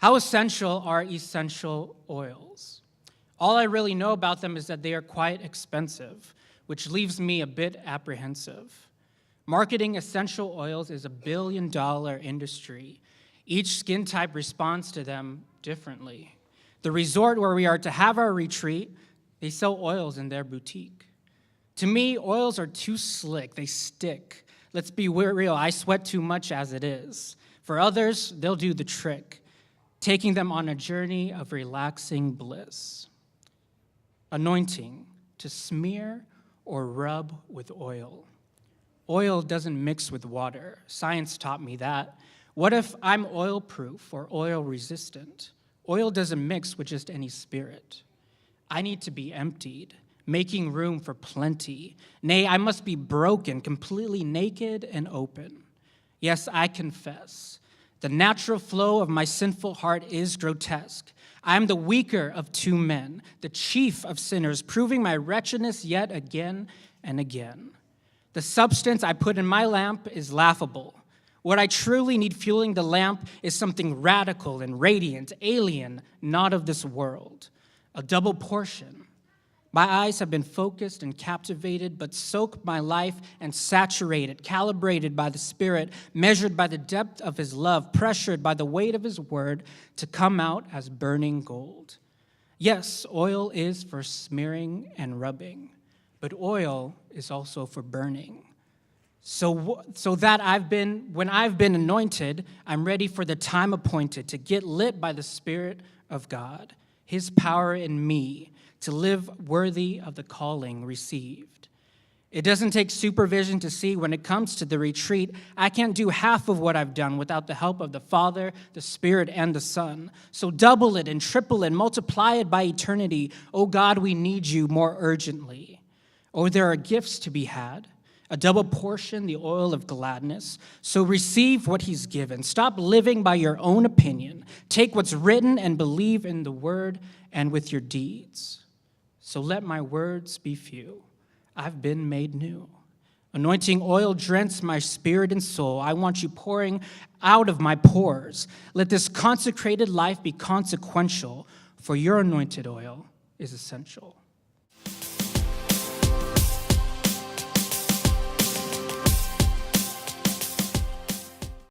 How essential are essential oils? All I really know about them is that they are quite expensive, which leaves me a bit apprehensive. Marketing essential oils is a billion-dollar industry. Each skin type responds to them differently. The resort where we are to have our retreat, they sell oils in their boutique. To me, oils are too slick, they stick. Let's be real, I sweat too much as it is. For others, they'll do the trick, taking them on a journey of relaxing bliss. Anointing, to smear or rub with oil. Oil doesn't mix with water. Science taught me that. What if I'm oil-proof or oil-resistant? Oil doesn't mix with just any spirit. I need to be emptied, making room for plenty. Nay, I must be broken, completely naked and open. Yes, I confess, the natural flow of my sinful heart is grotesque. I am the weaker of two men, the chief of sinners, proving my wretchedness yet again and again. The substance I put in my lamp is laughable. What I truly need fueling the lamp is something radical and radiant, alien, not of this world. A double portion. My eyes have been focused and captivated, but soak my life and saturate it, calibrated by the Spirit, measured by the depth of His love, pressured by the weight of His word to come out as burning gold. Yes, oil is for smearing and rubbing, but oil is also for burning. So that when I've been anointed, I'm ready for the time appointed to get lit by the Spirit of God, His power in me, to live worthy of the calling received. It doesn't take supervision to see when it comes to the retreat, I can't do half of what I've done without the help of the Father, the Spirit, and the Son. So double it and triple it, multiply it by eternity. Oh God, we need you more urgently. Oh, there are gifts to be had. A double portion, the oil of gladness. So receive what He's given. Stop living by your own opinion. Take what's written and believe in the word and with your deeds. So let my words be few. I've been made new. Anointing oil drench my spirit and soul. I want you pouring out of my pores. Let this consecrated life be consequential, for your anointed oil is essential.